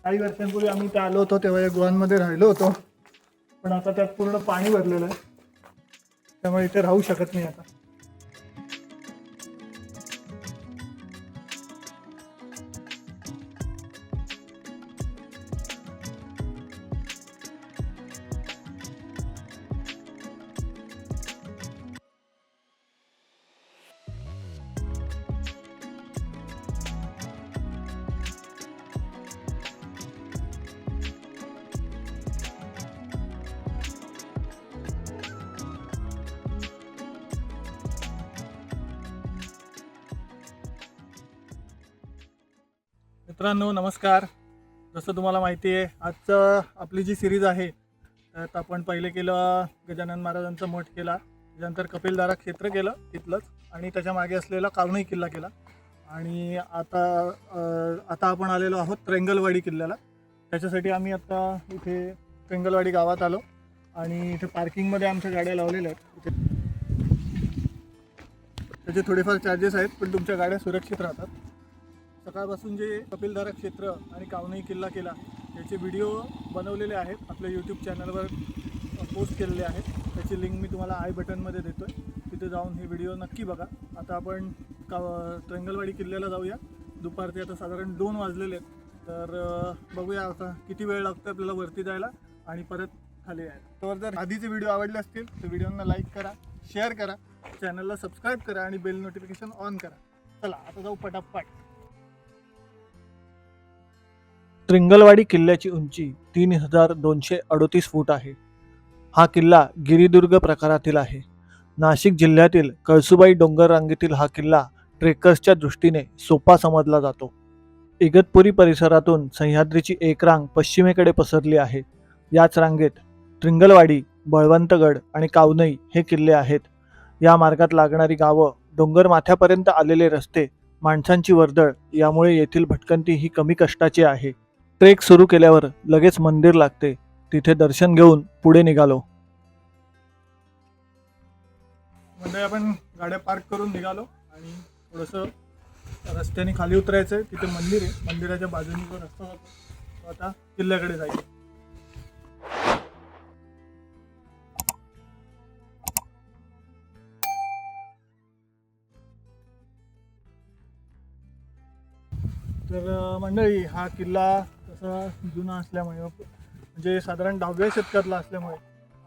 काही वर्षांपूर्वी आम्ही इथे आलो होतो तेव्हा या गुहांमध्ये राहिलो होतो, पण आता त्यात पूर्ण पाणी भरलेलं आहे, त्यामुळे इथे राहू शकत नाही आता. मित्रांनो नमस्कार. जसं तुम्हाला माहिती आहे, आजचं आपली जी सिरीज आहे त्यात आपण पहिले केलं गजानन महाराजांचा मठ केला, त्याच्यानंतर कपिलधारा क्षेत्र केलं तिथलंच, आणि त्याच्या मागे असलेला कावनई किल्ला केला, आणि आता आपण आलेलो आहोत त्रेंगलवाडी किल्ल्याला. त्याच्यासाठी आम्ही आता इथे त्रेंगलवाडी गावात आलो आणि इथे पार्किंगमध्ये आमच्या गाड्या लावलेल्या आहेत. त्याचे थोडेफार चार्जेस आहेत, पण तुमच्या गाड्या सुरक्षित राहतात. सकाळपासून जे कपिलधारा क्षेत्र आणि कावनई किल्ला केला याचे व्हिडिओ बनवलेले आहेत, आपल्या यूट्यूब चॅनलवर पोस्ट केलेले आहेत. त्याची लिंक मी तुम्हाला आय बटनमध्ये देतो आहे, तिथे जाऊन हे व्हिडिओ नक्की बघा. आता आपण त्रेंगलवाडी किल्ल्याला जाऊया. दुपारचे आता साधारण 2 वाजलेले आहेत, तर बघूया आता किती वेळ लागतो आपल्याला वरती जायला आणि परत खाली यायला. तर जर आधीचे व्हिडिओ आवडले असतील तर व्हिडिओंना लाईक करा, शेअर करा, चॅनलला सबस्क्राईब करा आणि बेल नोटिफिकेशन ऑन करा. चला आता जाऊ पटापट. त्रिंगलवाडी किल्ल्याची उंची 3238 फूट आहे. हा किल्ला गिरिदुर्ग प्रकारातील आहे. नाशिक जिल्ह्यातील कळसुबाई डोंगर रांगेतील हा किल्ला ट्रेकर्सच्या दृष्टीने सोपा समजला जातो. इगतपुरी परिसरातून सह्याद्रीची एक रांग पश्चिमेकडे पसरली आहे. याच रांगेत त्रिंगलवाडी, बळवंतगड आणि कावनई हे किल्ले आहेत. या मार्गात लागणारी गावं, डोंगर माथ्यापर्यंत आलेले रस्ते, माणसांची वर्दळ यामुळे येथील भटकंती ही कमी कष्टाची आहे. ट्रेक सुरू केल्यावर लगेच मंदिर लागते, तिथे दर्शन घेऊन पुढे निघालो. म्हणजे आपण गाड्या पार्क करून निघालो आणि थोडंसं रस्त्याने खाली उतरायचं आहे. तिथे मंदिर आहे, मंदिराच्या बाजूने जो रस्ता जातो तो आता किल्ल्याकडे जायचं. तर मंडळी, हा किल्ला तसा जुना असल्यामुळे, म्हणजे साधारण 10व्या शतकातला असल्यामुळे,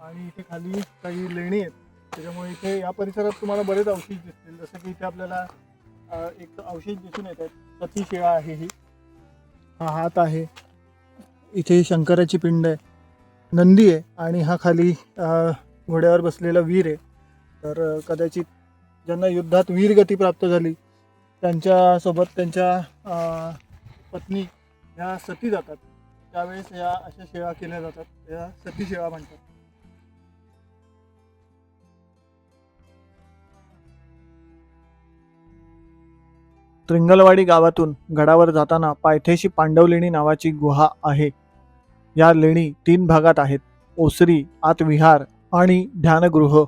आणि इथे खाली काही लेणी आहेत, त्याच्यामुळे इथे या परिसरात तुम्हाला बरेच अवशेष दिसतील. जसं की इथे आपल्याला एक अवशेष दिसून येत आहेत. सती शिळा आहे ही, हा हात आहे, इथे शंकराची पिंड आहे, नंदी आहे, आणि हा खाली घोड्यावर बसलेला वीर आहे. तर कदाचित ज्यांना युद्धात वीरगती प्राप्त झाली त्यांच्यासोबत त्यांच्या पत्नी ह्या सती जातात, त्यावेळेस या अशा शेळा केल्या जातात, या सती शेळा म्हणतात. त्रिंगलवाडी गावातून गडावर जाताना पायथ्याशी पांडवलेणी नावाची गुहा आहे. या लेणी 3 भागात आहेत: ओसरी, आत विहार आणि ध्यानगृह.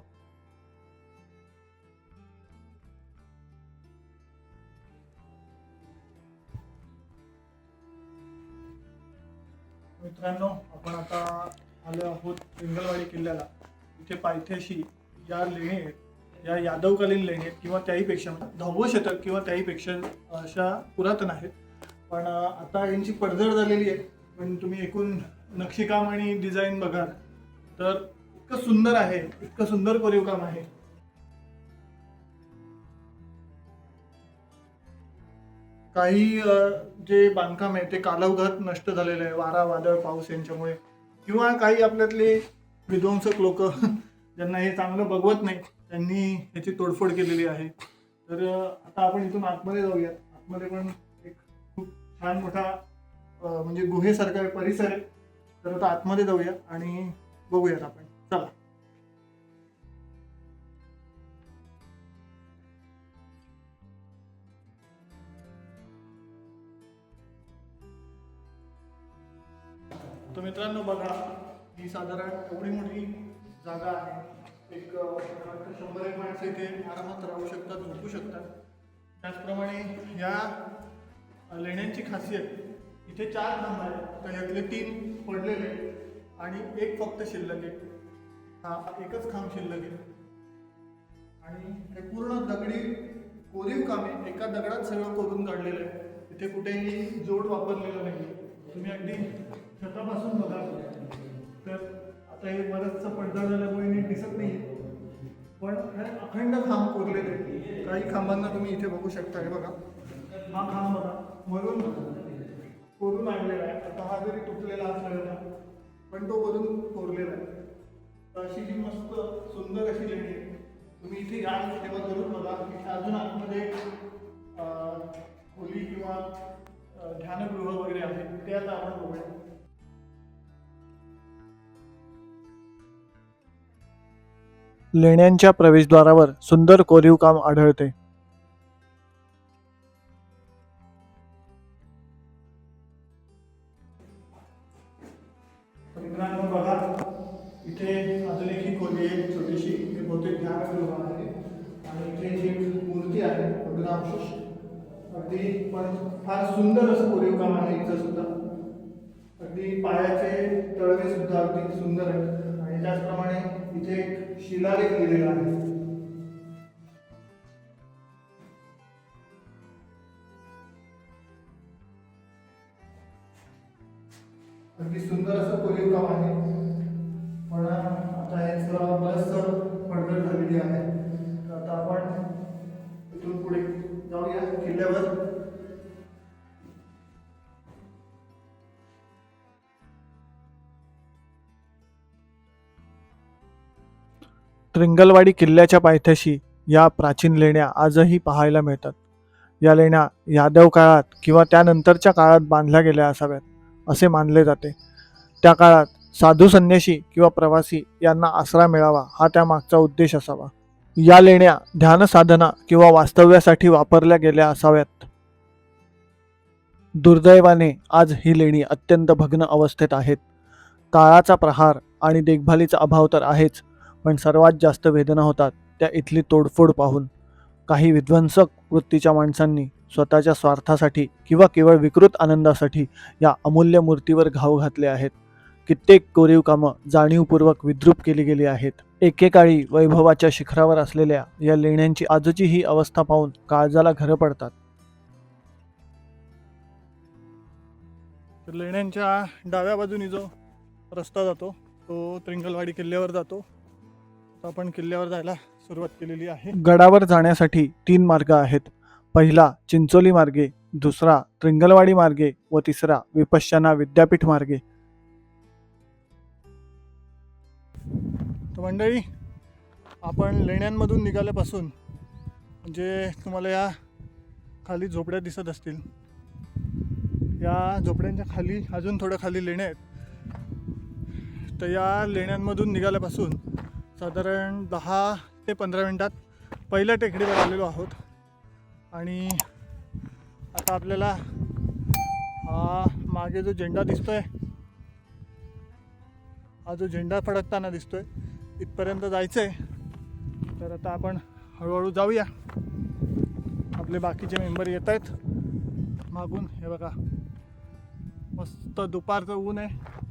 मित्रांनो, आपण आता आलो आहोत त्रिंगलवाडी किल्ल्याला. इथे पायथ्याशी या लेणी आहेत, या यादवकालीन लेणी आहेत, किंवा त्याहीपेक्षा 10वं शतक किंवा त्याहीपेक्षा अशा पुरातन आहेत. पण आता यांची पडझड झालेली आहे. पण तुम्ही एकूण नक्षीकाम आणि डिझाईन बघाल तर इतकं सुंदर आहे, इतकं सुंदर कोरीव काम आहे. काही जे बांधकाम आहे ते कालौघात नष्ट झालेलं आहे, वारा, वादळ, पाऊस यांच्यामुळे, किंवा काही आपल्यातले विध्वंसक लोक ज्यांना हे चांगलं बघवत नाही त्यांनी ह्याची तोडफोड केलेली आहे. तर आता आपण इथून आतमध्ये जाऊया. आतमध्ये पण एक खूप छान मोठा म्हणजे गुहेसारखा परिसर आहे. तर आता आतमध्ये जाऊया आणि बघूयात आपण. चला. तर मित्रांनो बघा, ही साधारण एवढी मोठी जागा आहे. एक 100-1 माणसं इथे आरामात राहू शकतात, झोपू शकतात. त्याचप्रमाणे या लेण्यांची खासियत इथे 4 खांब आहेत, तर यातले 3 पडलेले आणि एक फक्त शिल्लक आहे. हा एकच खांब शिल्लक आहे आणि हे पूर्ण दगडी कोरीव काम आहे. एका दगडात सगळं कोरून काढलेलं आहे. इथे कुठेही जोड वापरलेलं नाही. तुम्ही अगदी छतापासून बघा तर आता हे बरंचसं पडदा झाल्यामुळे नीट दिसत नाही, पण हे अखंड खांब कोरलेले आहेत. काही खांबांना तुम्ही इथे बघू शकता. हे बघा, हा खांब बघा वरून कोरून आणलेला आहे. आता हा जरी तुटलेला असला ना पण तो वरून कोरलेला आहे. तर अशी जी मस्त सुंदर अशी लेणी आहे. तुम्ही इथे याल तेव्हा जरूर बघा. इथे अजून आतमध्ये खोली किंवा ध्यानगृह वगैरे आहे, ते आता आपण बघूया. लेण्यांच्या प्रवेशद्वारावर सुंदर कोरीव काम आढळते. मित्रांनो बघा, इथे अजून एक ही खोली आहे छोटीशी. ही बहुतेक ध्यानगृह आहे आणि इथे जी मूर्ती आहे भद्रांशुष, अगदी पण फार सुंदर असं कोरीव काम आहे इथं सुद्धा. अगदी पायाचे तळवे सुद्धा अगदी सुंदर आहेत आणि त्याचप्रमाणे इथे एक शिलालेख लिहिलेला आहे. अगदी सुंदर असं कोरीव काम आहे, पण आता हेच बरंचसं पडझड झालेली आहे. तर आता आपण इथून पुढे जाऊया किल्ल्यावर. त्रिंगलवाडी किल्ल्याच्या पायथ्याशी या प्राचीन लेण्या आजही पाहायला मिळतात. या लेण्या यादव काळात किंवा त्यानंतरच्या काळात बांधल्या गेल्या असाव्यात असे मानले जाते. त्या काळात साधू संन्यासी किंवा प्रवासी यांना आसरा मिळावा हा त्यामागचा उद्देश असावा. या लेण्या ध्यानसाधना किंवा वास्तव्यासाठी वापरल्या गेल्या असाव्यात. दुर्दैवाने आज ही लेणी अत्यंत भग्न अवस्थेत आहेत. काळाचा प्रहार आणि देखभालीचा अभाव तर आहेच, पण सर्वात जास्त वेदना होतात त्या इथली तोडफोड पाहून. काही विध्वंसक वृत्तीच्या माणसांनी स्वतःच्या स्वार्थासाठी किंवा केवळ विकृत आनंदासाठी या अमूल्य मूर्तीवर घाव घातले आहेत. कित्येक कोरीव कामं जाणीवपूर्वक विद्रूप केली गेली आहेत. एकेकाळी वैभवाच्या शिखरावर असलेल्या या लेण्यांची आजची ही अवस्था पाहून काळजाला घरं पडतात. लेण्यांच्या डाव्या बाजूनी जो रस्ता जातो तो त्रिंगलवाडी किल्ल्यावर जातो. तर आपण किल्ल्यावर जायला सुरुवात केलेली आहे. गडावर जाण्यासाठी 3 मार्ग आहेत. पहिला चिंचोली मार्गे, दुसरा त्रिंगलवाडी मार्गे व तिसरा विपश्यना विद्यापीठ मार्गे. तर मंडळी, आपण लेण्यांमधून निघाल्यापासून म्हणजे तुम्हाला या खाली झोपड्या दिसत असतील. या झोपड्यांच्या खाली अजून थोडं खाली लेण्या आहेत. तर या लेण्यांमधून निघाल्यापासून साधारण 10 ते 15 मिनिटात पहिल्या टेकडीवर आलेलो आहोत. आणि आता आपल्याला हा मागे जो झेंडा दिसतोय, हा जो झेंडा फडकताना दिसतोय, इथपर्यंत जायचं आहे. तर आता आपण हळूहळू जाऊया. आपले बाकीचे मेंबर येत आहेत मागून. हे बघा, मस्त दुपारचं ऊन आहे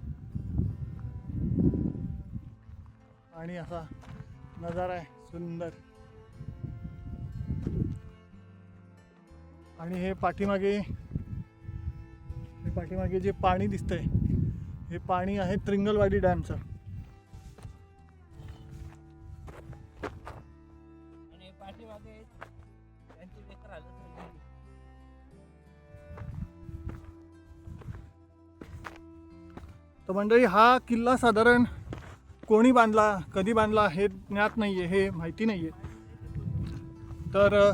आणि असा नजारा आहे सुंदर. आणि हे पाठीमागे जे पाणी दिसतंय हे पाणी आहे त्रिंगलवाडी डॅमचं. तर मंडळी, हा किल्ला साधारण कोणी बांधला, कधी बांधला हे ज्ञात नाही आहे, हे माहिती नाही आहे. तर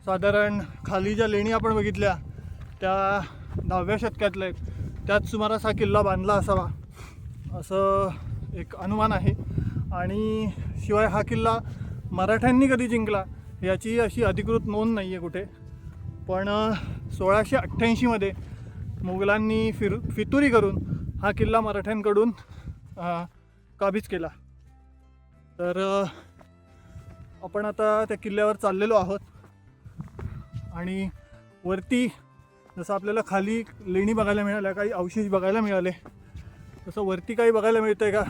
साधारण खाली ज्या लेणी आपण बघितल्या त्या 10व्या शतकातल्या आहेत. त्यात सुमारास हा किल्ला बांधला असावा असं एक अनुमान आहे. आणि शिवाय हा किल्ला मराठ्यांनी कधी जिंकला याची अशी अधिकृत नोंद नाही आहे कुठे. पण 1688मध्ये मुघलांनी फितुरी करून हा किल्ला मराठ्यांकडून काबीज केला. तर आपण आता त्या किल्ल्यावर चाललेलो आहोत आणि वरती जसं आपल्याला खाली लेणी बघायला मिळाल्या, काही अवशेष बघायला मिळाले, तसं वरती काही बघायला मिळतंय का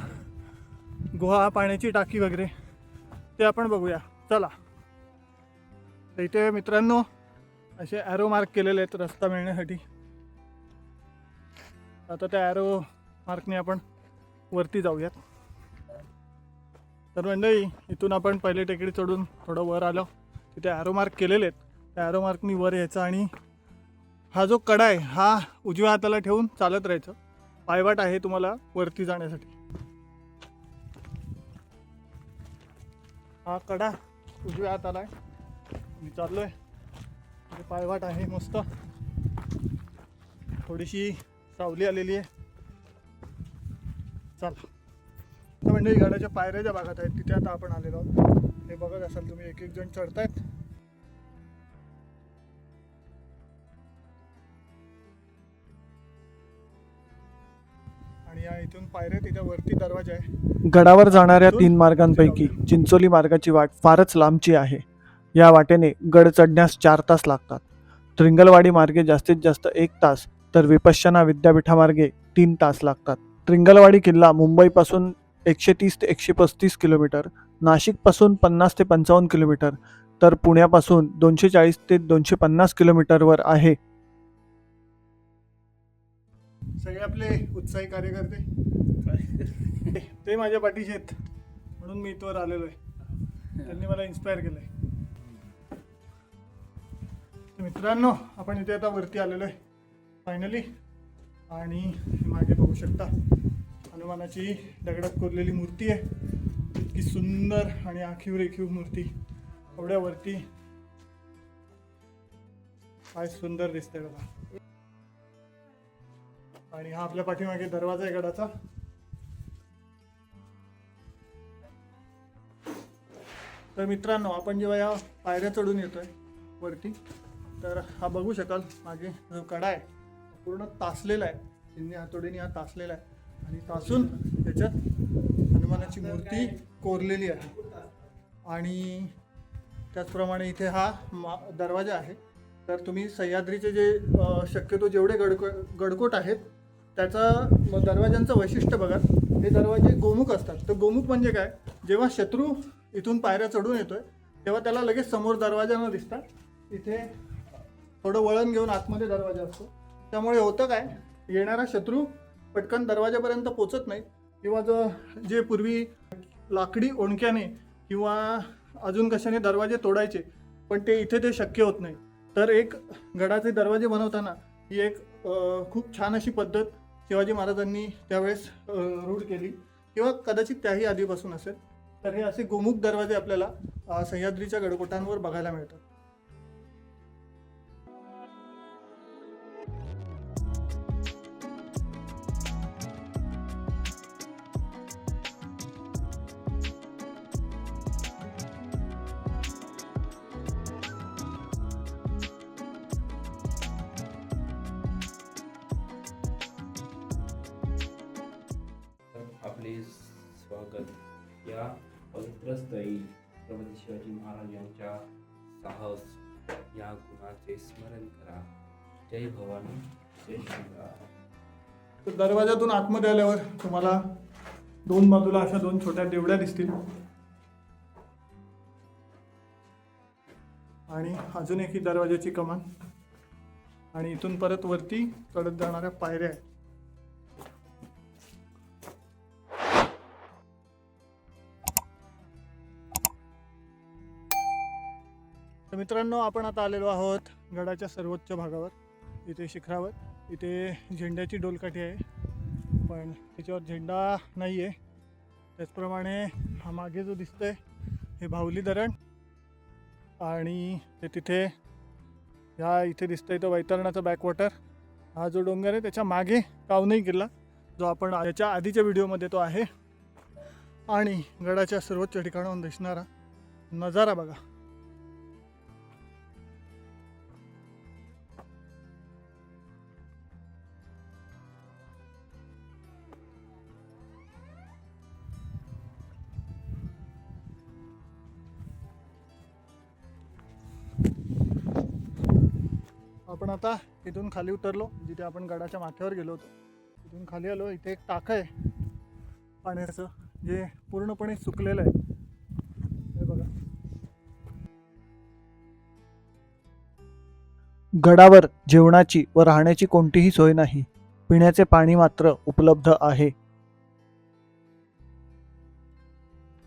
गुहा, पाण्याची टाकी वगैरे, ते आपण बघूया. चला. तर इथे मित्रांनो असे ॲरो मार्क केलेले आहेत रस्ता मिळण्यासाठी. आता त्या ॲरो मार्कने आपण वरती जाऊयात. तर मंडळी, इथून आपण पहिले टेकडी चढून थोडं वर आलो, तिथे ॲरो मार्क केलेले आहेत. त्या ॲरो मार्कनी वर यायचं आणि हा जो कडा आहे हा उजव्या हाताला ठेवून चालत राहायचं. पायवाट आहे तुम्हाला वरती जाण्यासाठी. हा कडा उजव्या हाताला आहे. मी चाललोय, पायवाट आहे मस्त, थोडीशी सावली आलेली आहे. चला. तर म्हणजे गडाच्या पायऱ्या ज्या भागात आहेत तिथे आता आपण आलेलो आहोत. हे बघत असाल तुम्ही, एक एक जण चढतायत. आणि या इथून पायऱ्या, तिथे वरती दरवाजा आहे. गडावर जाणाऱ्या 3 मार्गांपैकी चिंचोली मार्गाची वाट फारच लांबची आहे. या वाटेने गड चढण्यास 4 तास लागतात. त्रिंगलवाडी मार्गे जास्तीत जास्त 1 तास, तर विपश्यना विद्यापीठामार्गे 3 तास लागतात. त्रिंगलवाडी किल्ला मुंबईपासून 130 ते 135 किलोमीटर, नाशिकपासून 50 ते 55 किलोमीटर, तर पुण्यापासून 240 ते 250 किलोमीटरवर आहे. सगळे आपले उत्साही कार्यकर्ते ते माझ्या पाठीशी आहेत, म्हणून मी इथवर आलेलो आहे. त्यांनी मला इन्स्पायर केलंय. मित्रांनो, आपण इथे आता वरती आलेलो आहे फायनली. आणि मागे बघू शकता हनुमानाची दगडात कोरलेली मूर्ती आहे. इतकी सुंदर आणि आखीव रेखीव मूर्ती एवढ्या वरती. काय सुंदर दिसतंय बघा. आणि हा आपल्या पाठीमागे दरवाजा आहे गडाचा. तर मित्रांनो, आपण जेव्हा या पायऱ्या चढून येतोय वरती, तर हा बघू शकाल मागे जो कडा आहे पूर्ण तासलेला आहे. चिन्नी हातोडीने हा तासलेला आहे आणि तासून त्याच्यात हनुमानाची मूर्ती कोरलेली आहे. आणि त्याचप्रमाणे इथे हा दरवाजा आहे. तर तुम्ही सह्याद्रीचे जे शक्यतो जेवढे गडकोट आहेत त्याचा दरवाजांचं वैशिष्ट्य बघा. हे दरवाजे गोमुख असतात. तर गोमुख म्हणजे काय, जेव्हा शत्रू इथून पायऱ्या चढून येतोय तेव्हा त्याला लगेच समोर दरवाजा न दिसता इथे थोडं वळण घेऊन आतमध्ये दरवाजा असतो. त्यामुळे होतं काय, येणारा शत्रू पटकन दरवाजापर्यंत पोचत नाही, किंवा जे पूर्वी लाकडी ओणक्याने किंवा अजून कशाने दरवाजे तोडायचे, पण ते इथे ते शक्य होत नाही. तर एक गडाचे दरवाजे बनवताना ही एक खूप छान अशी पद्धत शिवाजी महाराजांनी त्यावेळेस रूढ केली, किंवा कदाचित त्याही आधीपासून असेल. तर हे असे गोमुख दरवाजे आपल्याला सह्याद्रीच्या गडकोटांवर बघायला मिळतात. आपले स्वागत या पवित्र स्थळी छत्रपती शिवाजी महाराज यांच्या साहस या गुणाचे स्मरण करा. जय भवानी, जय शिवराय. तर दरवाजातून आतमध्ये आल्यावर तुम्हाला 2 बाजूला अशा 2 छोट्या देवड्या दिसतील. आणि अजून एक ही दरवाजाची कमान. आणि इथून परत वरती चढत जाणाऱ्या पायऱ्या आहेत. तर मित्रांनो, आपण आता आलेलो आहोत गडाच्या सर्वोच्च भागावर, इथे शिखरावर. इथे झेंड्याची डोलकाठी आहे, पण त्याच्यावर झेंडा नाही आहे. त्याचप्रमाणे हा मागे जो दिसतोय हे भावली धरण, आणि ते तिथे इथे दिसतंय तो वैतरणाचा बॅकवॉटर. हा जो डोंगर आहे त्याच्या मागे कावनई किल्ला, जो आपण याच्या आधीच्या व्हिडिओमध्ये तो आहे. आणि गडाच्या सर्वोच्च ठिकाणाहून दिसणारा नजारा बघा. आपण आता तिथून खाली उतरलो, जिथे आपण गडाच्या माथ्यावर गेलो होतो तिथून खाली आलो. इथे एक टाकं आहे पाण्याचं, जे पूर्णपणे सुकलेलं आहे. हे बघा, गडावर जेवणाची व राहण्याची कोणतीही सोय नाही. पिण्याचे पाणी मात्र उपलब्ध आहे.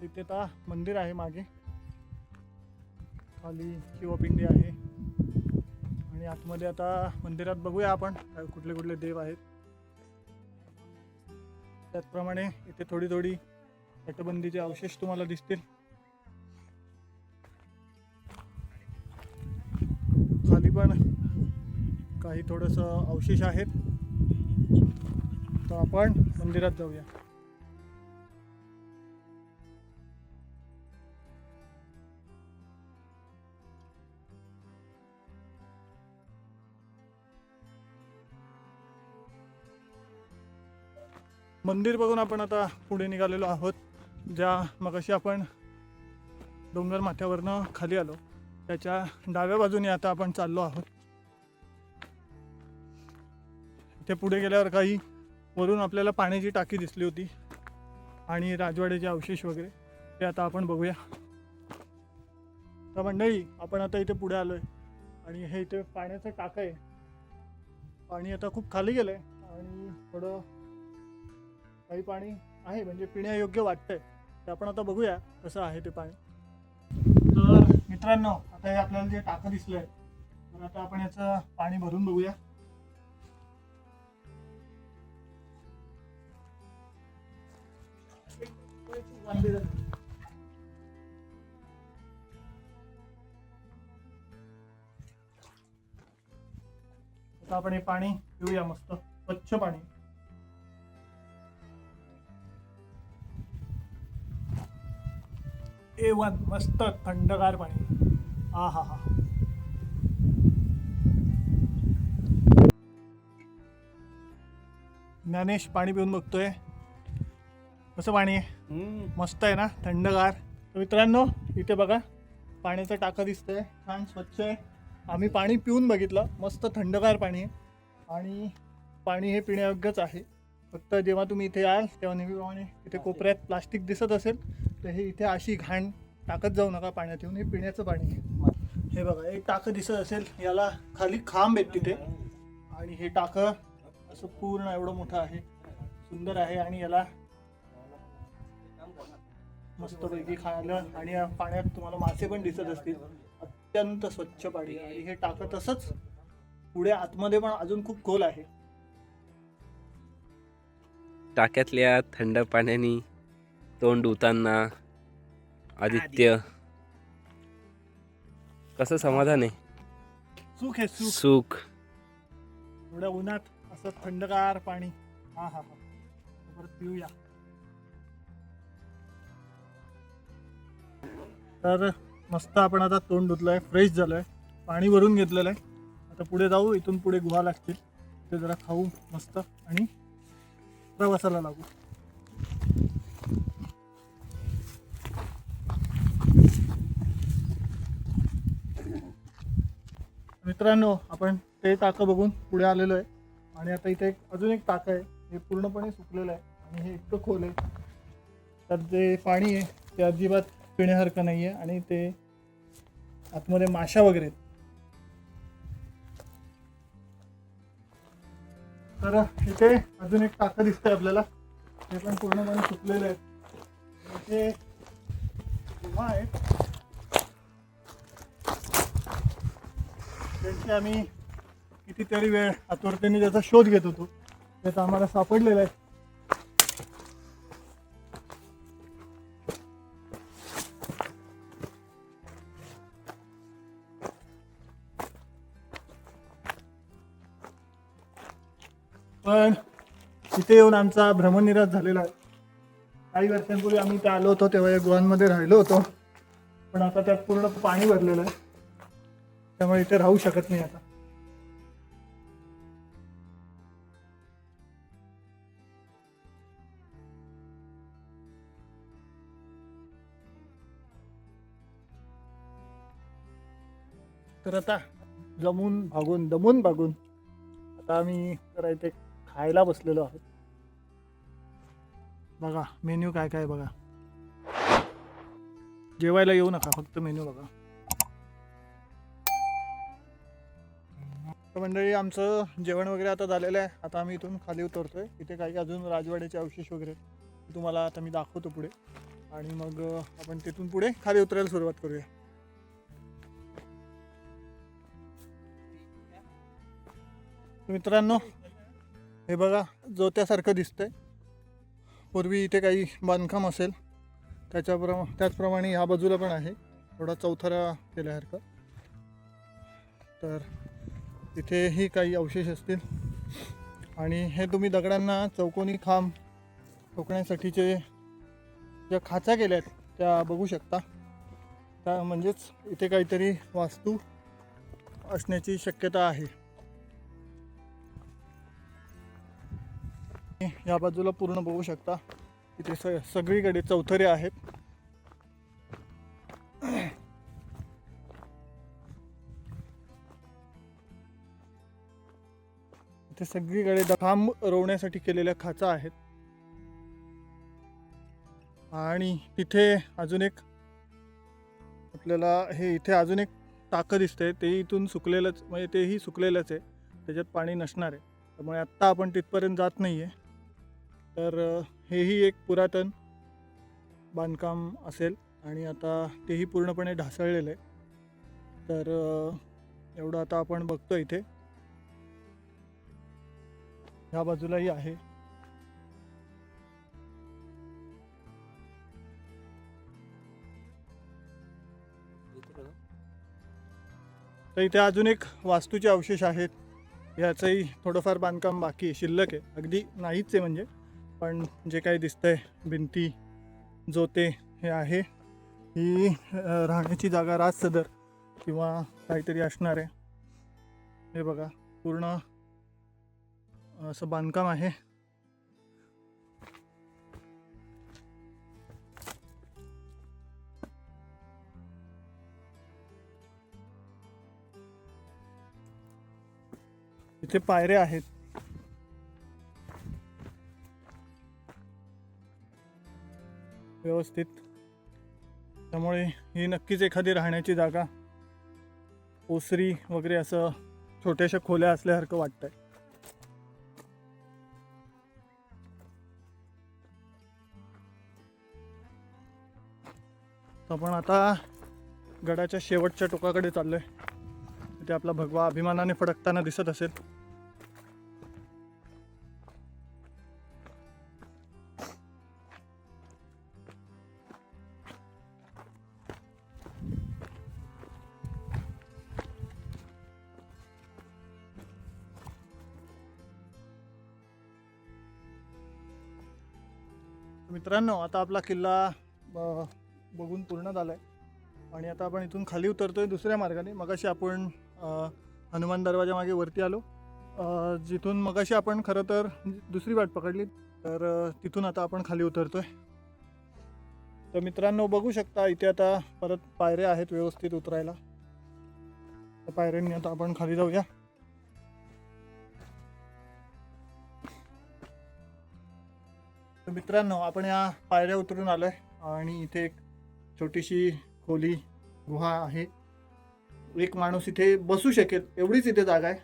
इथे आता मंदिर आहे, मागे खाली शिवपिंडी आहे. आणि आतमध्ये आता मंदिरात बघूया आपण कुठले कुठले देव आहेत. त्याचप्रमाणे इथे थोडी थोडी तटबंदीचे अवशेष तुम्हाला दिसतील. खाली पण काही थोडंसं अवशेष आहेत. तर आपण मंदिरात जाऊया. मंदिर बघून आपण आता पुढे निघालेलो आहोत. ज्या मगाशी आपण डोंगर माथ्यावरनं खाली आलो त्याच्या डाव्या बाजूने आता आपण चाललो आहोत. इथे पुढे गेल्यावर काही वरून आपल्याला पाण्याची टाकी दिसली होती आणि राजवाड्याचे अवशेष वगैरे, ते आता आपण बघूया. तर मंडळी, आपण आता इथे पुढे आलोय आणि हे इथे पाण्याचं टाकं आहे. पाणी आता खूप खाली गेलंय आणि थोडं काही पाणी आहे, म्हणजे पिण्यायोग्य वाटतंय. ते आपण आता बघूया कसं आहे ते पाणी. तर मित्रांनो, आता हे आपल्याला जे टाकं दिसलंय, तर आता आपण याचं पाणी भरून बघूया. आता आपण हे पाणी पिऊया, मस्त स्वच्छ पाणी. A1 मस्त थंडगार पाणी. हा हा हा. ज्ञानेश पाणी पिऊन बघतोय कसं पाणी आहे. मस्त आहे ना, थंडगार. तर मित्रांनो, इथे बघा पाण्याचं टाकं दिसतंय, छान स्वच्छ आहे. आम्ही पाणी पिऊन बघितलं, मस्त थंडगार पाणी आहे आणि पाणी हे पिण्यायोग्यच आहे. फक्त जेव्हा तुम्ही इथे याल तेव्हा नेहमीप्रमाणे इथे कोपऱ्यात प्लास्टिक दिसत असेल तर हे इथे अशी घाण टाकत जाऊ नका पाण्यात येऊन. हे पिण्याचं पाणी आहे. हे बघा, एक टाकं दिसत असेल, याला खाली खांब आहेत तिथे आणि हे टाकं असं पूर्ण एवढं मोठं आहे, सुंदर आहे आणि याला मस्तपैकी खायला आणि या पाण्यात तुम्हाला मासे पण दिसत असतील. अत्यंत स्वच्छ पाणी आणि हे टाकं तसंच पुढे आतमध्ये पण अजून खूप खोल आहे. टाक्यातल्या थंड पाण्याने तोंड धुताना आदित्य कसं समाधान आहे. सुख आहे, सुख. सुख. एवढ्या उन्हात असं थंडगार पाणी. हा हा हा. परत पिऊया. तर मस्त आपण आता तोंड धुतलंय, फ्रेश झालंय, पाणी भरून घेतलेलं आहे. आता पुढे जाऊ. इथून पुढे गुहा लागतील, ते जरा खाऊ मस्त आणि प्रवासाला लागू. मित्रांनो, आपण ते टाकं बघून पुढे आलेलो आहे आणि आता इथे अजून एक टाकं आहे. हे पूर्णपणे सुकलेलं आहे आणि हे इतकं खोल आहे, तर जे पाणी आहे ते अजिबात पिण्यासारखं नाही आहे आणि ते आतमध्ये माशा वगैरे आहेत. तर इथे अजून एक टाकं दिसतंय आपल्याला, ते पण पूर्णपणे सुकलेलं आहे. इथे गुहा आहे, त्यांची आम्ही कितीतरी वेळ आतुरतेने त्याचा शोध घेत होतो. त्याचा आम्हाला सापडलेला आहे. पण इथे येऊन आमचा भ्रमनिरास झालेला आहे. काही वर्षांपूर्वी आम्ही इथे आलो होतो तेव्हा या गुहांमध्ये राहिलो होतो, पण आता त्यात पूर्ण पाणी भरलेलं आहे, त्यामुळे इथे राहू शकत नाही आता. तर आता दमून भागून आता आम्ही जरा इथे खायला बसलेलो आहोत. बघा मेन्यू काय काय बघा. जेवायला येऊ नका, फक्त मेन्यू बघा. तर मंडळी आमचं जेवण वगैरे आता झालेलं आहे. आता आम्ही इथून खाली उतरतोय. इथे काही अजून राजवाड्याचे अवशेष वगैरे तुम्हाला आता मी दाखवतो पुढे, आणि मग आपण तिथून पुढे खाली उतरायला सुरुवात करूया. मित्रांनो हे बघा जोत्यासारखं दिसतंय. पूर्वी इथे काही बांधकाम असेल त्याचप्रमाणे ह्या बाजूला पण आहे, थोडा चौथरा केल्यासारखं. तर इथेही काही अवशेष असतील. आणि हे तुम्ही दगडांना चौकोनी खांब ठोकण्यासाठीचे ज्या खाचा केल्या आहेत त्या बघू शकता. त्या म्हणजेच इथे काहीतरी वास्तू असण्याची शक्यता आहे. या बाजूला पूर्ण बघू शकता इथे सगळीकडे चौथरे आहेत. इथे सगळीकडे खांब रोवण्यासाठी केलेल्या खाचा आहेत. आणि तिथे अजून एक आपल्याला हे इथे अजून एक टाकं दिसतंय. ते इथून सुकलेलंच, म्हणजे तेही सुकलेलंच आहे, त्याच्यात पाणी नसणार आहे. त्यामुळे आत्ता आपण तिथपर्यंत जात नाही आहे. तर हेही एक पुरातन बांधकाम असेल आणि आता तेही पूर्णपणे ढासळलेलं आहे. तर एवढं आता आपण बघतो. इथे ह्या बाजूलाही आहे. तर इथे अजून एक वास्तूचे अवशेष आहेत. याचंही थोडंफार बांधकाम बाकी आहे, शिल्लक आहे, अगदी नाहीच आहे म्हणजे, पण जे काही दिसतंय भिंती जोते हे आहे. ही राहण्याची जागा राजसदर किंवा काहीतरी असणार आहे. हे बघा पूर्ण असं बांधकाम आहे. इथे पायऱ्या आहेत. व्यवस्थित, त्यामुळे ही नक्कीच एखादी राहण्याची जागा, ओसरी वगैरे असं छोट्याशा खोल्या असल्यासारखं वाटतंय. आपण आता गडाच्या शेवटच्या टोकाकडे चाललोय. इथे आपला भगवा अभिमानाने फडकताना दिसत असेल. मित्रांनो आता आपला किल्ला बघून पूर्ण झाला आहे आणि आता आपण इथून खाली उतरतोय दुसऱ्या मार्गाने. मगाशी आपण हनुमान दरवाजा मागे वरती आलो, जिथून मगाशी आपण खरं तर दुसरी वाट पकडली. तर तिथून आता आपण खाली उतरतोय. तर मित्रांनो बघू शकता इथे आता परत पायऱ्या आहेत व्यवस्थित उतरायला. त्या पायऱ्यांनी आता आपण खाली जाऊया. तर मित्रांनो आपण या पायऱ्या उतरून आलोय आणि इथे एक छोटीशी खोली गुहा आहे. एक माणूस इथे बसू शकेल एवढीच इथे जागा आहे.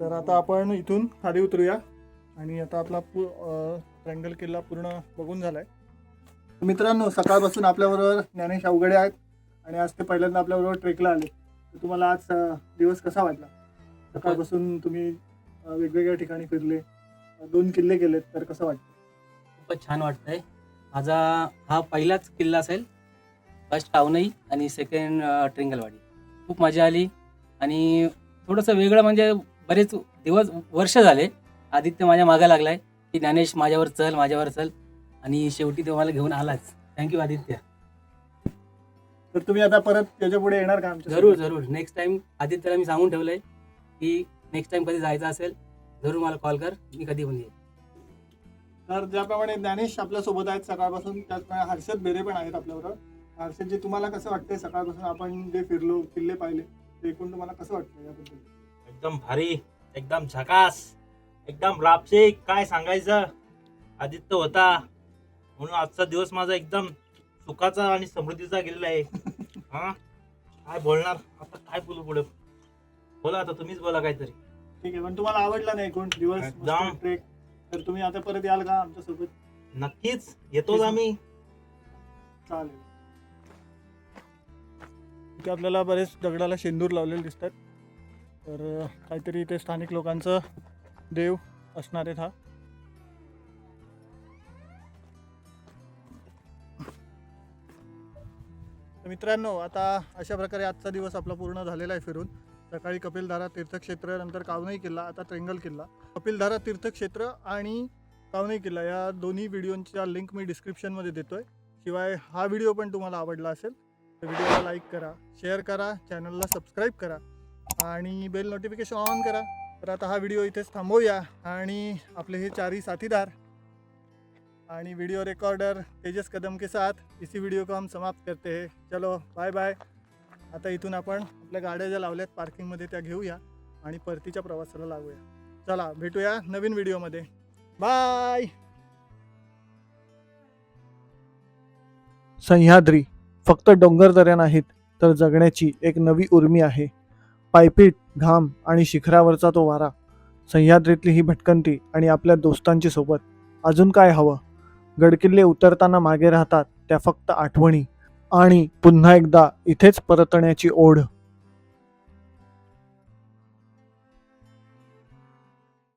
तर आता आपण इथून खाली उतरूया आणि आता आपला ट्रँगल किल्ला पूर्ण बघून झालाय. मित्रांनो सकाळपासून आपल्याबरोबर ज्ञानेश अवघडे आहेत आणि आज ते पहिल्यांदा आपल्याबरोबर ट्रेकला आले. तर तुम्हाला आज दिवस कसा वाटला? सकाळपासून तुम्ही वेगवेगळ्या ठिकाणी फिरले, 2 किल्ले केलेत, तर कसं वाटतं? खूपच छान वाटतंय. माझा हा पहिलाच किल्ला असेल, फर्स्ट टावनई आणि सेकंड ट्रिंगलवाडी. खूप मजा आली आणि थोडंसं वेगळं म्हणजे बरेच वर्ष झाले आदित्य माझ्या मागे लागलाय की ज्ञानेश माझ्यावर चल आणि शेवटी तो मला घेऊन आलाच. थँक्यू आदित्य. तर तुम्ही आता परत त्याच्या पुढे येणार का आमच्या? जरूर नेक्स्ट टाइम आदित्यला मी सांगून ठेवलंय की नेक्स्ट टाइम कधी जायचं असेल जरूर मला कॉल कर, मी कधी पण येईल. तर ज्याप्रमाणे ज्ञानेश आपल्या सोबत आहेत सकाळपासून, त्याचप्रमाणे हर्षद बेरे पण आहेत आपल्याबरोबर. हर्षदजी तुम्हाला कसं वाटतंय सकाळपासून आपण जे फिरलो, किल्ले पाहिले, ते एकूण तुम्हाला कसं वाटतं याबद्दल? एकदम भारी एकदम झकास, एकदम रापशिक, काय सांगायचं. आदित्य होता म्हणून आजचा दिवस माझा एकदम सुखाचा आणि समृद्धीचा गेलेला आहे. हा काय बोलणार आता, काय बोलू पुढे. बोला आता, तुम्हीच बोला काहीतरी. ठीक आहे, पण तुम्हाला आवडला नाही कोण दिवस एकदम. ट्रेक, तर तुम्ही आता परत याल का आमच्यासोबत? नक्कीच येतोच आम्ही. चालेल. इथे आपल्याला बरेच दगडाला शेंदूर लावलेले दिसतात, तर काहीतरी इथे स्थानिक लोकांचं देव असणार आहेत हा. तर मित्रांनो, आता अशा प्रकारे आजचा दिवस आपला पूर्ण झालेला आहे फिरून. सकाळी कपिलधारा तीर्थक्षेत्र, नंतर कावनई किल्ला, आता ट्रेंगल किल्ला. कपिलधारा तीर्थक्षेत्र आणि कावनई किल्ला या दोन्ही व्हिडिओंच्या लिंक मी डिस्क्रिप्शनमध्ये देतोय. शिवाय हा व्हिडिओ पण तुम्हाला आवडला असेल तर व्हिडिओला लाईक करा, शेअर करा, चॅनलला सबस्क्राईब करा आणि बेल नोटिफिकेशन ऑन करा. तर आता हा व्हिडिओ इथेच थांबवूया आणि आपले हे चारही साथीदार आणि वीडियो रिकॉर्डर तेजस कदम के साथ इसी वीडियो को हम समाप्त करते हैं. चलो बाय बाय. आता इथून आपण आपल्या गाड्या ज्या लावल्यात पार्किंगमध्ये त्या घेऊया आणि परतीच्या प्रवासाला लागूया. चला भेटूया नवीन व्हिडिओमध्ये. बाय. सह्याद्री फक्त डोंगरदऱ्या नाहीत, तर जगण्याची एक नवी उर्मी आहे. पायपीट, घाम आणि शिखरावरचा तो वारा, सह्याद्रीतली ही भटकंती आणि आपल्या दोस्तांची सोबत. अजून काय हवं? गडकिल्ले उतरताना मागे राहतात त्या फक्त आठवणी आणि पुन्हा एकदा इथेच परतण्याची ओढ.